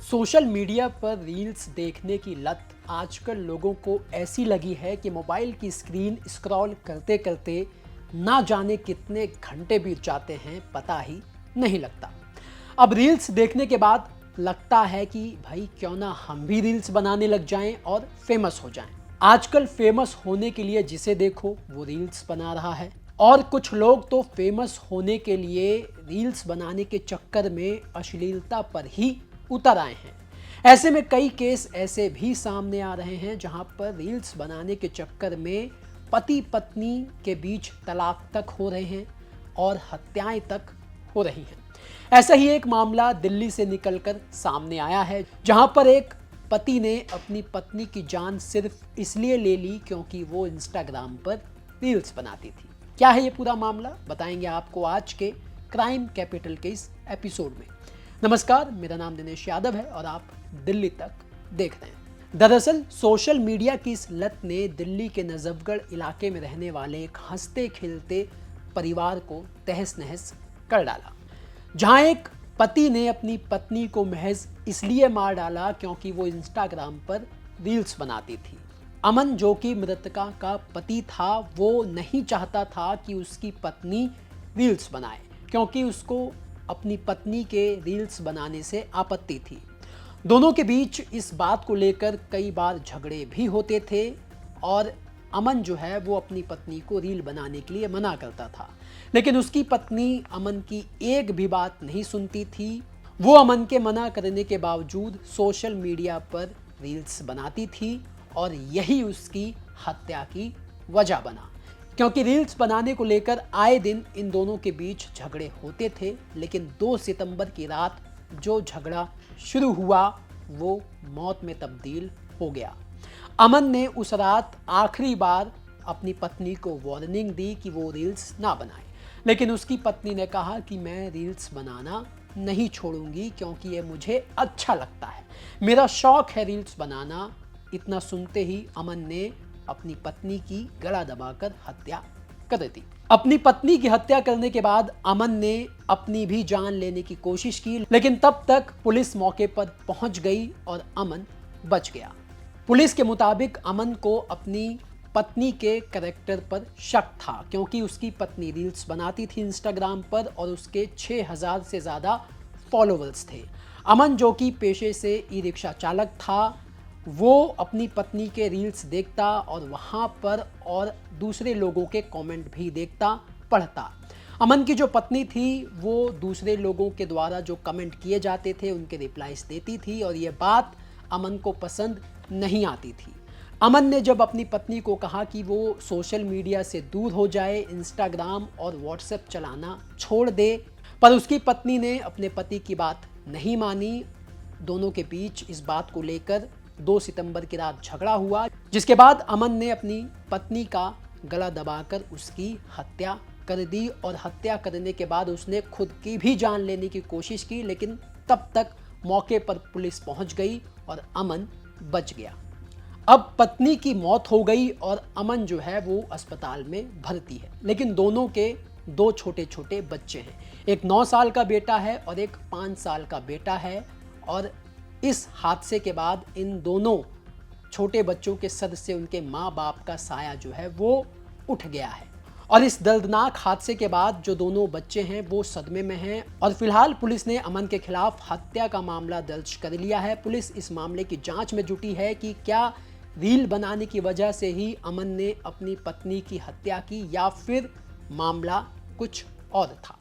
Social media पर reels देखने की लत आजकल लोगों को ऐसी लगी है कि मोबाइल की स्क्रीन स्क्रॉल करते करते ना जाने कितने घंटे बीत जाते हैं पता ही नहीं लगता। अब रील्स देखने के बाद लगता है कि भाई क्यों ना हम भी रील्स बनाने लग जाएं और फेमस हो जाएं। आजकल फेमस होने के लिए जिसे देखो वो रील्स बना रहा है और कुछ लोग तो फेमस होने के लिए रील्स बनाने के चक्कर में अश्लीलता पर ही उतर आए हैं। ऐसे में कई केस ऐसे भी सामने आ रहे हैं जहां पर रील्स बनाने के चक्कर में पति पत्नी के बीच तलाक तक हो रहे हैं और हत्याएं तक हो रही हैं। ऐसा ही एक मामला दिल्ली से निकलकर सामने आया है जहां पर एक पति ने अपनी पत्नी की जान सिर्फ इसलिए ले ली क्योंकि वो इंस्टाग्राम पर रील्स बनाती थी। क्या है ये पूरा मामला, बताएंगे आपको आज के क्राइम कैपिटल के इस एपिसोड में। नमस्कार, मेरा नाम दिनेश यादव है और आप दिल्ली तक देख रहे हैं। दरअसल सोशल मीडिया की इस लत ने दिल्ली के नजफगढ़ इलाके में रहने वाले एक हंसते खेलते परिवार को तहस नहस कर डाला, जहां एक पति ने अपनी पत्नी को महज इसलिए मार डाला क्योंकि वो इंस्टाग्राम पर रील्स बनाती थी। अमन, जो कि मृतका का पति था, वो नहीं चाहता था कि उसकी पत्नी रील्स बनाए क्योंकि उसको अपनी पत्नी के रील्स बनाने से आपत्ति थी। दोनों के बीच इस बात को लेकर कई बार झगड़े भी होते थे और अमन जो है वो अपनी पत्नी को रील बनाने के लिए मना करता था, लेकिन उसकी पत्नी अमन की एक भी बात नहीं सुनती थी। वो अमन के मना करने के बावजूद सोशल मीडिया पर रील्स बनाती थी और यही उसकी हत्या की वजह बना, क्योंकि रील्स बनाने को लेकर आए दिन इन दोनों के बीच झगड़े होते थे। लेकिन 2 सितंबर की रात जो झगड़ा शुरू हुआ वो मौत में तब्दील हो गया। अमन ने उस रात आखिरी बार अपनी पत्नी को वार्निंग दी कि वो रील्स ना बनाए, लेकिन उसकी पत्नी ने कहा कि मैं रील्स बनाना नहीं छोड़ूंगी क्योंकि ये मुझे अच्छा लगता है, मेरा शौक है रील्स बनाना। इतना सुनते ही अमन ने अपनी पत्नी की गला दबाकर हत्या कर दी। अपनी पत्नी की हत्या करने के बाद अमन ने अपनी भी जान लेने की कोशिश की, लेकिन तब तक पुलिस मौके पर पहुंच गई और अमन बच गया। पुलिस के मुताबिक अमन को अपनी पत्नी के कैरेक्टर पर शक था क्योंकि उसकी पत्नी रील्स बनाती थी इंस्टाग्राम पर और उसके 6000 से ज़्यादा फॉलोअर्स थे। अमन, जो कि पेशे से ई रिक्शा चालक था, वो अपनी पत्नी के रील्स देखता और वहाँ पर और दूसरे लोगों के कमेंट भी देखता पढ़ता। अमन की जो पत्नी थी वो दूसरे लोगों के द्वारा जो कमेंट किए जाते थे उनके रिप्लाईज देती थी और ये बात अमन को पसंद नहीं आती थी। अमन ने जब अपनी पत्नी को कहा कि वो सोशल मीडिया से दूर हो जाए, इंस्टाग्राम और व्हाट्सएप चलाना छोड़ दे, पर उसकी पत्नी ने अपने पति की बात नहीं मानी। दोनों के बीच इस बात को लेकर 2 सितंबर की रात झगड़ा हुआ, जिसके बाद अमन ने अपनी पत्नी का गला दबाकर उसकी हत्या कर दी और हत्या करने के बाद उसने खुद की भी जान लेने की कोशिश की, लेकिन तब तक मौके पर पुलिस पहुंच गई और अमन बच गया। अब पत्नी की मौत हो गई और अमन जो है वो अस्पताल में भर्ती है, लेकिन दोनों के 2 छोटे छोटे बच्चे हैं। एक 9 साल का बेटा है और एक 5 साल का बेटा है और इस हादसे के बाद इन दोनों छोटे बच्चों के सर से उनके माँ बाप का साया जो है वो उठ गया है और इस दर्दनाक हादसे के बाद जो दोनों बच्चे हैं वो सदमे में हैं और फिलहाल पुलिस ने अमन के खिलाफ हत्या का मामला दर्ज कर लिया है। पुलिस इस मामले की जांच में जुटी है कि क्या रील बनाने की वजह से ही अमन ने अपनी पत्नी की हत्या की या फिर मामला कुछ और था।